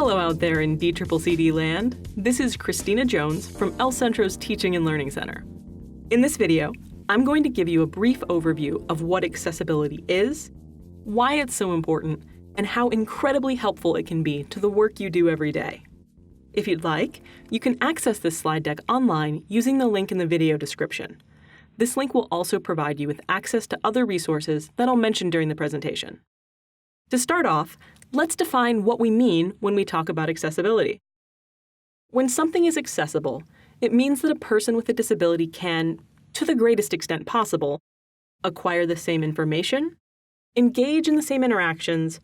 Hello out there in DCCD land. This is Christina Jones from El Centro's Teaching and Learning Center. In this video, I'm going to give you a brief overview of what accessibility is, why it's so important, and how incredibly helpful it can be to the work you do every day. If you'd like, you can access this slide deck online using the link in the video description. This link will also provide you with access to other resources that I'll mention during the presentation. To start off, let's define what we mean when we talk about accessibility. When something is accessible, it means that a person with a disability can, to the greatest extent possible, acquire the same information, engage in the same interactions,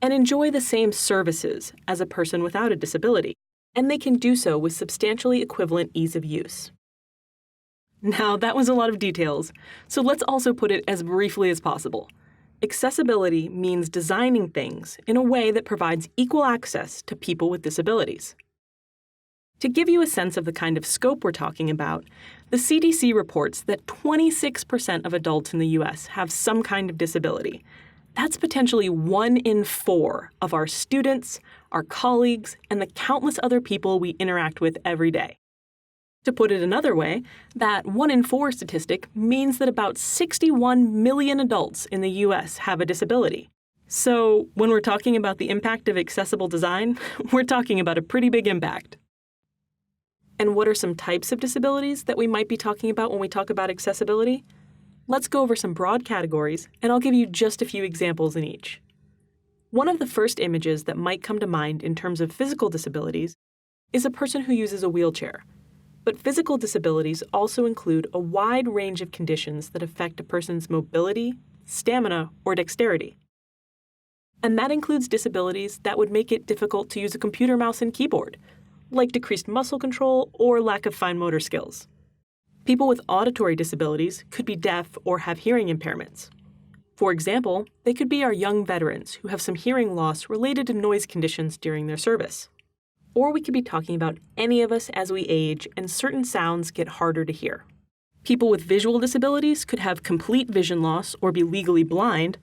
and enjoy the same services as a person without a disability, and they can do so with substantially equivalent ease of use. Now, that was a lot of details, so let's also put it as briefly as possible. Accessibility means designing things in a way that provides equal access to people with disabilities. To give you a sense of the kind of scope we're talking about, the CDC reports that 26% of adults in the U.S. have some kind of disability. That's potentially 1 in 4 of our students, our colleagues, and the countless other people we interact with every day. To put it another way, that 1 in 4 statistic means that about 61 million adults in the U.S. have a disability. So when we're talking about the impact of accessible design, we're talking about a pretty big impact. And what are some types of disabilities that we might be talking about when we talk about accessibility? Let's go over some broad categories, and I'll give you just a few examples in each. One of the first images that might come to mind in terms of physical disabilities is a person who uses a wheelchair. But physical disabilities also include a wide range of conditions that affect a person's mobility, stamina, or dexterity. And that includes disabilities that would make it difficult to use a computer mouse and keyboard, like decreased muscle control or lack of fine motor skills. People with auditory disabilities could be deaf or have hearing impairments. For example, they could be our young veterans who have some hearing loss related to noise conditions during their service. Or we could be talking about any of us as we age and certain sounds get harder to hear. People with visual disabilities could have complete vision loss or be legally blind,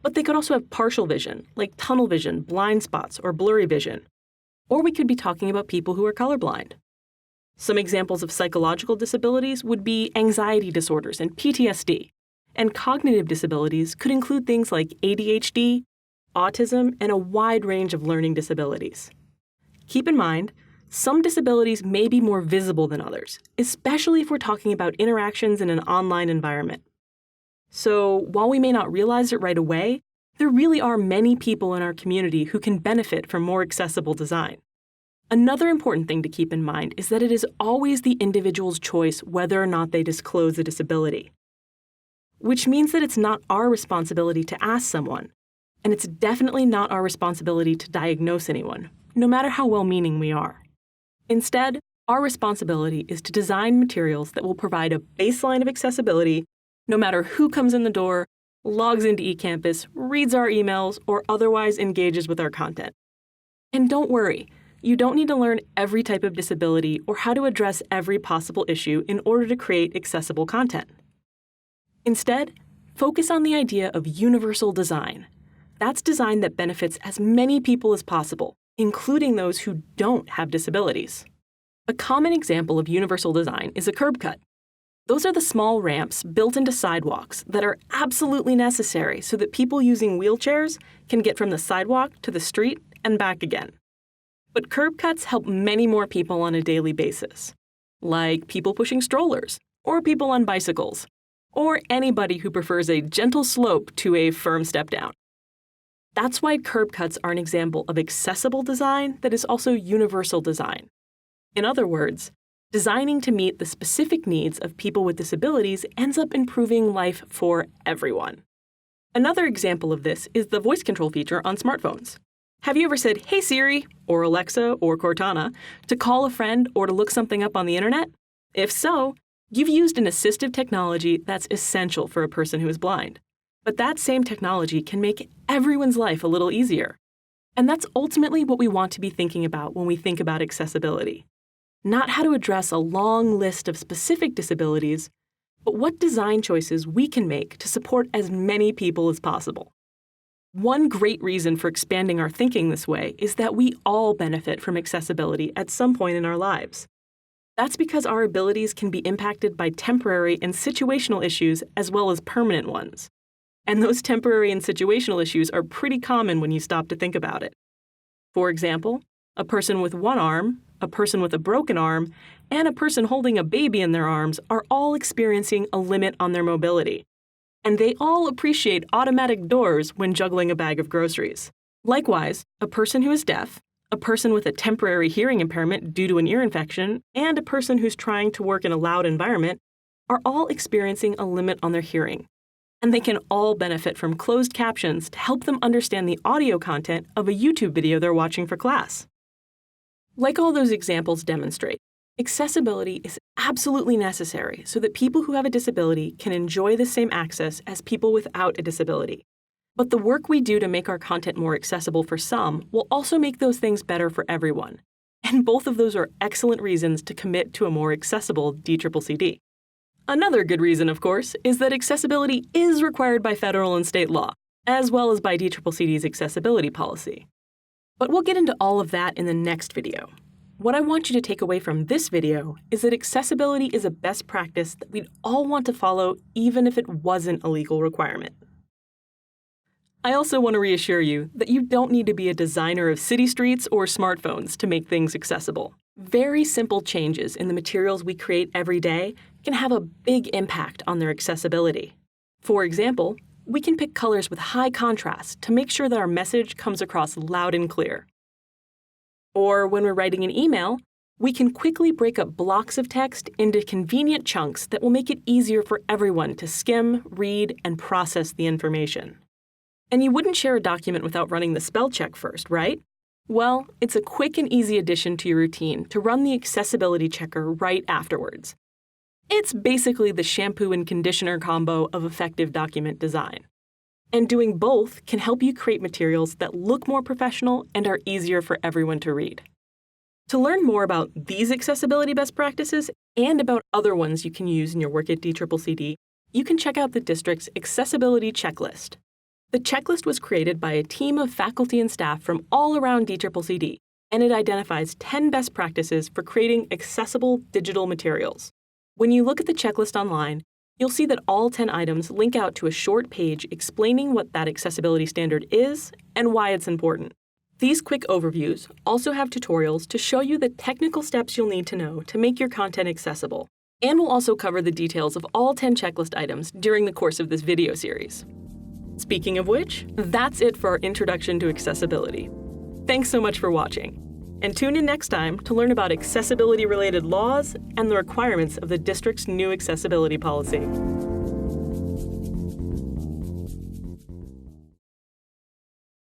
but they could also have partial vision, like tunnel vision, blind spots, or blurry vision. Or we could be talking about people who are colorblind. Some examples of psychological disabilities would be anxiety disorders and PTSD, and cognitive disabilities could include things like ADHD, autism, and a wide range of learning disabilities. Keep in mind, some disabilities may be more visible than others, especially if we're talking about interactions in an online environment. So while we may not realize it right away, there really are many people in our community who can benefit from more accessible design. Another important thing to keep in mind is that it is always the individual's choice whether or not they disclose a disability. Which means that it's not our responsibility to ask someone, and it's definitely not our responsibility to diagnose anyone, no matter how well-meaning we are. Instead, our responsibility is to design materials that will provide a baseline of accessibility no matter who comes in the door, logs into eCampus, reads our emails, or otherwise engages with our content. And don't worry, you don't need to learn every type of disability or how to address every possible issue in order to create accessible content. Instead, focus on the idea of universal design. That's design that benefits as many people as possible, including those who don't have disabilities. A common example of universal design is a curb cut. Those are the small ramps built into sidewalks that are absolutely necessary so that people using wheelchairs can get from the sidewalk to the street and back again. But curb cuts help many more people on a daily basis, like people pushing strollers, or people on bicycles, or anybody who prefers a gentle slope to a firm step down. That's why curb cuts are an example of accessible design that is also universal design. In other words, designing to meet the specific needs of people with disabilities ends up improving life for everyone. Another example of this is the voice control feature on smartphones. Have you ever said, "Hey Siri," or Alexa, or Cortana, to call a friend or to look something up on the internet? If so, you've used an assistive technology that's essential for a person who is blind. But that same technology can make everyone's life a little easier. And that's ultimately what we want to be thinking about when we think about accessibility. Not how to address a long list of specific disabilities, but what design choices we can make to support as many people as possible. One great reason for expanding our thinking this way is that we all benefit from accessibility at some point in our lives. That's because our abilities can be impacted by temporary and situational issues as well as permanent ones. And those temporary and situational issues are pretty common when you stop to think about it. For example, a person with one arm, a person with a broken arm, and a person holding a baby in their arms are all experiencing a limit on their mobility. And they all appreciate automatic doors when juggling a bag of groceries. Likewise, a person who is deaf, a person with a temporary hearing impairment due to an ear infection, and a person who's trying to work in a loud environment are all experiencing a limit on their hearing. And they can all benefit from closed captions to help them understand the audio content of a YouTube video they're watching for class. Like all those examples demonstrate, accessibility is absolutely necessary so that people who have a disability can enjoy the same access as people without a disability. But the work we do to make our content more accessible for some will also make those things better for everyone. And both of those are excellent reasons to commit to a more accessible DCCC. Another good reason, of course, is that accessibility is required by federal and state law, as well as by DCCC's accessibility policy. But we'll get into all of that in the next video. What I want you to take away from this video is that accessibility is a best practice that we'd all want to follow even if it wasn't a legal requirement. I also want to reassure you that you don't need to be a designer of city streets or smartphones to make things accessible. Very simple changes in the materials we create every day can have a big impact on their accessibility. For example, we can pick colors with high contrast to make sure that our message comes across loud and clear. Or when we're writing an email, we can quickly break up blocks of text into convenient chunks that will make it easier for everyone to skim, read, and process the information. And you wouldn't share a document without running the spell check first, right? Well, it's a quick and easy addition to your routine to run the accessibility checker right afterwards. It's basically the shampoo and conditioner combo of effective document design. And doing both can help you create materials that look more professional and are easier for everyone to read. To learn more about these accessibility best practices and about other ones you can use in your work at DCCC, you can check out the district's Accessibility Checklist. The checklist was created by a team of faculty and staff from all around DCCC, and it identifies 10 best practices for creating accessible digital materials. When you look at the checklist online, you'll see that all 10 items link out to a short page explaining what that accessibility standard is and why it's important. These quick overviews also have tutorials to show you the technical steps you'll need to know to make your content accessible, and will also cover the details of all 10 checklist items during the course of this video series. Speaking of which, that's it for our introduction to accessibility. Thanks so much for watching, and tune in next time to learn about accessibility-related laws and the requirements of the district's new accessibility policy.